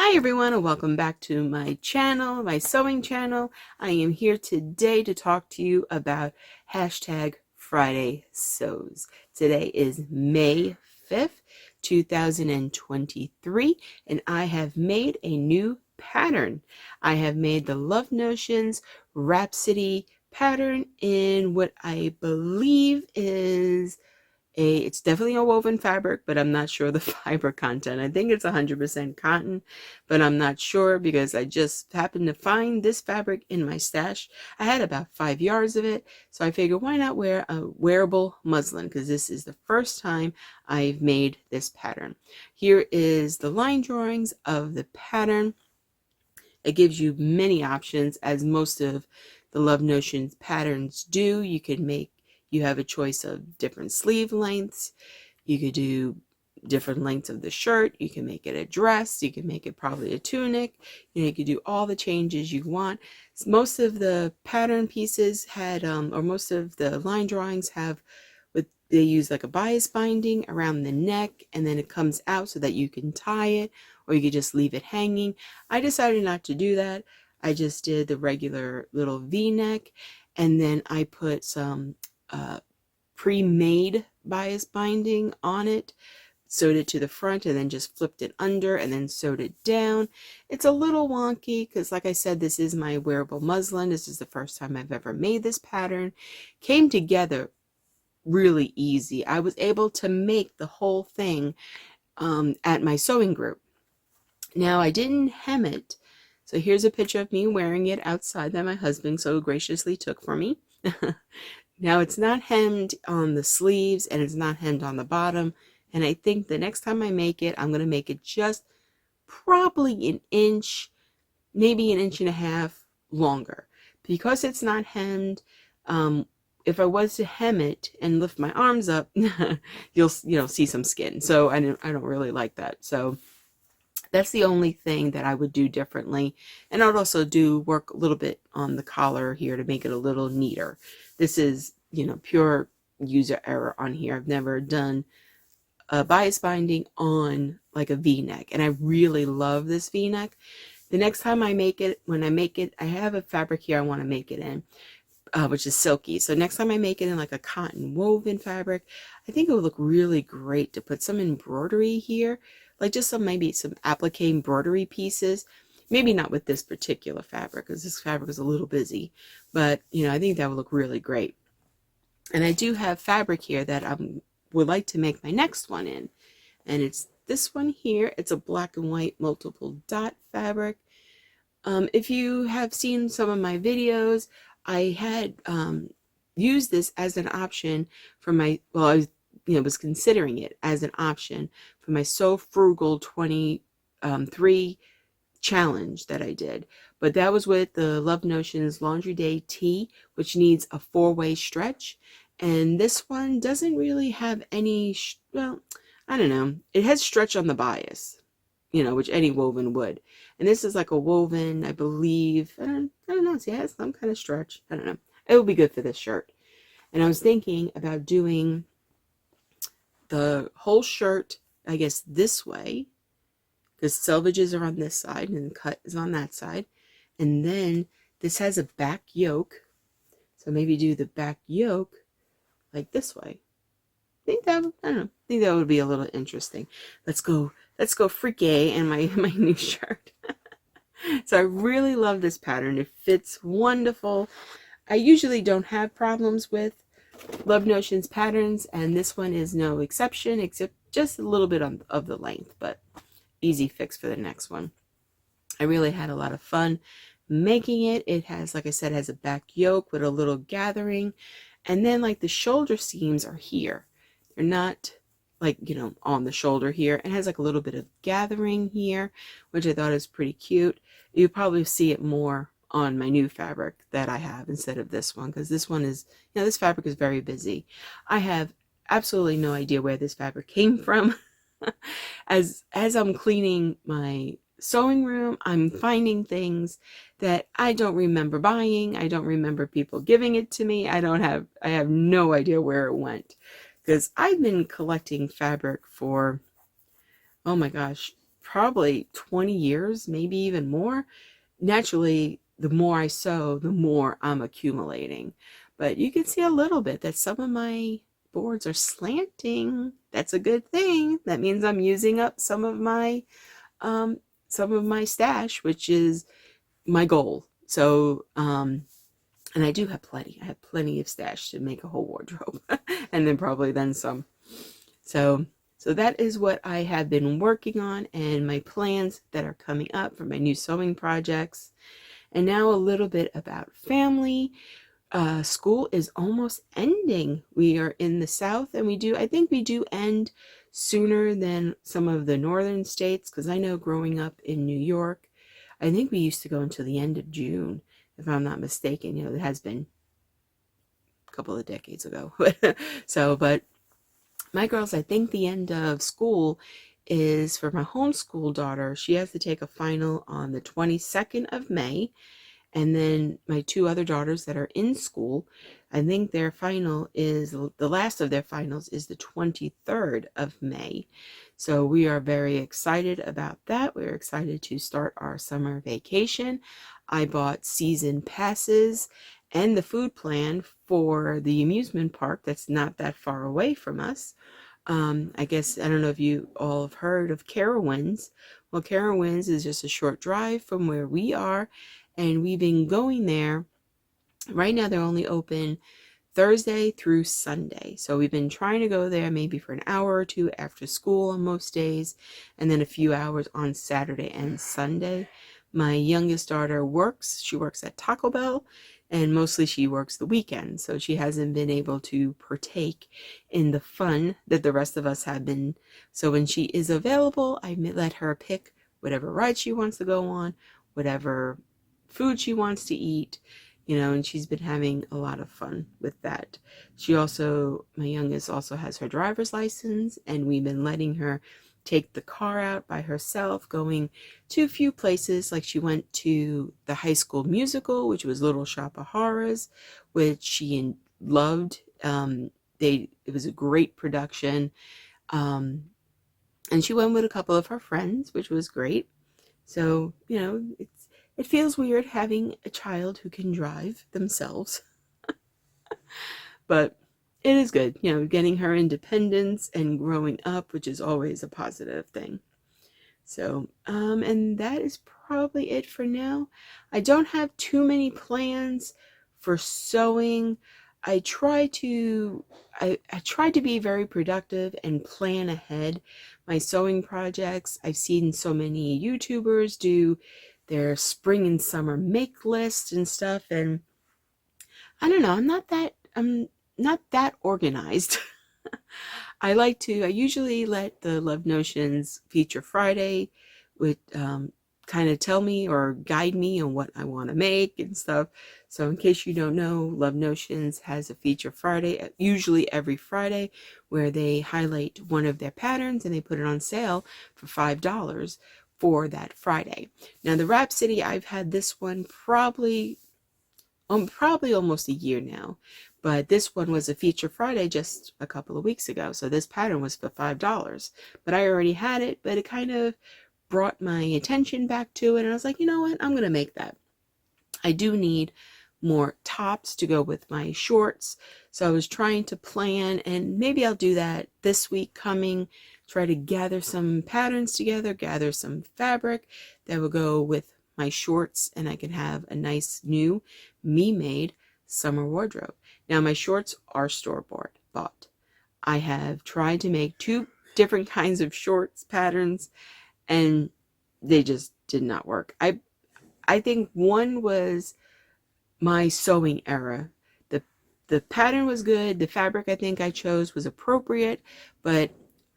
Hi everyone, and welcome back to my channel, my sewing channel. I am here today to talk to you about hashtag Friday Sews. Today is May 5th, 2023, and I have made a new pattern. I have made the Love Notions Rhapsody pattern in what I believe is it's definitely a woven fabric, but I'm not sure the fiber content. I think it's 100% cotton, but I'm not sure because I just happened to find this fabric in my stash. I had about 5 yards of it, so I figured why not wear a wearable muslin, because this is the first time I've made this pattern. Here is the line drawings of the pattern. It gives you many options, as most of the Love Notions patterns do. You have a choice of different sleeve lengths. You could do different lengths of the shirt. You can make it a dress. You can make it probably a tunic. You could do all the changes you want. Most of the pattern pieces had, or most of the line drawings have, they use like a bias binding around the neck, and then it comes out so that you can tie it, or you could just leave it hanging. I decided not to do that. I just did the regular little V-neck, and then I put some pre-made bias binding on it, sewed it to the front, and then just flipped it under and then sewed it down. It's a little wonky because, like I said, this is my wearable muslin. This is the first time I've ever made this pattern. Came together really easy. I was able to make the whole thing at my sewing group. Now, I didn't hem it, so here's a picture of me wearing it outside that my husband so graciously took for me. Now, it's not hemmed on the sleeves and it's not hemmed on the bottom, and I think the next time I make it, I'm going to make it just probably an inch, maybe an inch and a half longer. Because it's not hemmed, if I was to hem it and lift my arms up, you'll see some skin. So I don't really like that. So that's the only thing that I would do differently. And I would also work a little bit on the collar here to make it a little neater. This is, pure user error on here. I've never done a bias binding on like a V-neck, and I really love this V-neck. The next time I make it, I have a fabric here I want to make it in, which is silky. So next time I make it in like a cotton woven fabric, I think it would look really great to put some embroidery here, like just maybe some applique embroidery pieces. Maybe not with this particular fabric because this fabric is a little busy, but I think that would look really great. And I do have fabric here that I would like to make my next one in, and it's this one here. It's a black and white multiple dot fabric. If you have seen some of my videos, I had used this as an option for my, well, I was considering it as an option for my Sew Frugal 23 challenge that I did. But that was with the Love Notions Laundry Day tee, which needs a 4-way stretch. And this one doesn't really have any, well, I don't know. It has stretch on the bias, which any woven would. And this is like a woven, I believe. I don't know. See, it has some kind of stretch. I don't know. It would be good for this shirt. And I was thinking about doing the whole shirt, I guess, this way, because selvages are on this side and the cut is on that side. And then this has a back yoke. So maybe do the back yoke like this way. I don't know. I think that would be a little interesting. Let's go freaky in my new shirt. So I really love this pattern. It fits wonderful. I usually don't have problems with Love Notions patterns, and this one is no exception, except just a little bit of the length, but easy fix for the next one. I really had a lot of fun making it. It has, like I said, has a back yoke with a little gathering, and then like the shoulder seams are here. They're not like, on the shoulder here. It has like a little bit of gathering here, which I thought is pretty cute. You'll probably see it more on my new fabric that I have instead of this one, because this one is, this fabric is very busy. I have absolutely no idea where this fabric came from. As I'm cleaning my sewing room, I'm finding things that I don't remember buying. I don't remember people giving it to me. I have no idea where it went, because I've been collecting fabric for, oh my gosh, probably 20 years, maybe even more. Naturally, the more I sew, the more I'm accumulating. But you can see a little bit that some of my boards are slanting. That's a good thing. That means I'm using up um, some of my stash, which is my goal. So, and I do have plenty. I have plenty of stash to make a whole wardrobe, and then probably then some. So, so that is what I have been working on, and my plans that are coming up for my new sewing projects. And now a little bit about family. School is almost ending. We are in the South, and I think we do end sooner than some of the northern states, because I know growing up in New York, I think we used to go until the end of June, if I'm not mistaken. It has been a couple of decades ago. So, but my girls, I think the end of school is for my homeschool daughter. She has to take a final on the 22nd of May. And then my two other daughters that are in school, I think their final is, the last of their finals is the 23rd of May. So we are very excited about that. We're excited to start our summer vacation. I bought season passes and the food plan for the amusement park that's not that far away from us. I guess, I don't know if you all have heard of Carowinds. Well, Carowinds is just a short drive from where we are, and we've been going there. Right now, they're only open Thursday through Sunday. So we've been trying to go there maybe for an hour or two after school on most days, and then a few hours on Saturday and Sunday. My youngest daughter works. She works at Taco Bell, and mostly she works the weekend, so she hasn't been able to partake in the fun that the rest of us have been. So when she is available, I let her pick whatever ride she wants to go on, whatever food she wants to eat, and she's been having a lot of fun with that. My youngest also has her driver's license, and we've been letting her take the car out by herself, going to a few places. Like she went to the High School Musical, which was Little Shop of Horrors, which she loved. It was a great production. And she went with a couple of her friends, which was great. So, it feels weird having a child who can drive themselves. But it is good, getting her independence and growing up, which is always a positive thing. So, and that is probably it for now. I don't have too many plans for sewing. I try to be very productive and plan ahead my sewing projects. I've seen so many YouTubers do their spring and summer make lists and stuff, and I don't know, I'm not that organized. I usually let the Love Notions Feature Friday would kind of tell me or guide me on what I want to make and stuff. So in case you don't know, Love Notions has a Feature Friday, usually every Friday, where they highlight one of their patterns and they put it on sale for $5 for that Friday. Now the Rhapsody, I've had this one probably almost a year now, but this one was a Feature Friday just a couple of weeks ago. So this pattern was for $5, but I already had it, but it kind of brought my attention back to it, and I was like, you know what, I'm gonna make that. I do need more tops to go with my shorts, so I was trying to plan, and maybe I'll do that this week coming, try to gather some patterns together, gather some fabric that will go with my shorts, and I can have a nice new me-made summer wardrobe. Now my shorts are store-bought. I have tried to make 2 different kinds of shorts patterns, and they just did not work. I think one was my sewing error. The pattern was good. The fabric I think I chose was appropriate, but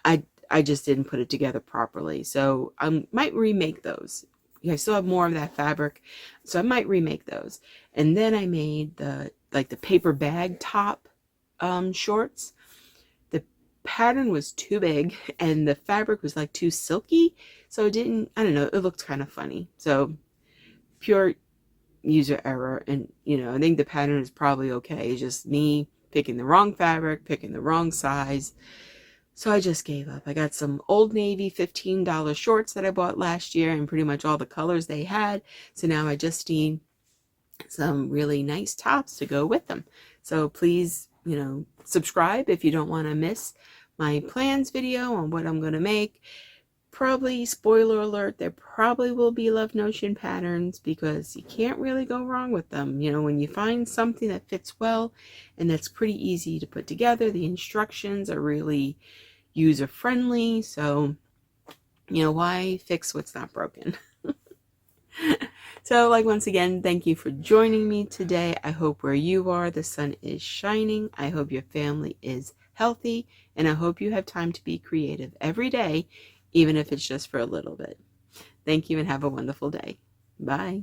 I just didn't put it together properly. So I might remake those. I still have more of that fabric, so I might remake those. And then I made the paper bag top shorts. The pattern was too big and the fabric was like too silky, so I don't know, it looked kind of funny. So pure user error, and I think the pattern is probably okay. It's just me picking the wrong fabric, picking the wrong size. So I just gave up. I got some Old Navy $15 shorts that I bought last year and pretty much all the colors they had. So now I just need some really nice tops to go with them. So please, subscribe if you don't want to miss my plans video on what I'm going to make. Probably, spoiler alert, there probably will be Love Notion patterns because you can't really go wrong with them. When you find something that fits well and that's pretty easy to put together, the instructions are really user friendly. So, why fix what's not broken? So, once again, thank you for joining me today. I hope where you are, the sun is shining. I hope your family is healthy, and I hope you have time to be creative every day, even if it's just for a little bit. Thank you and have a wonderful day. Bye.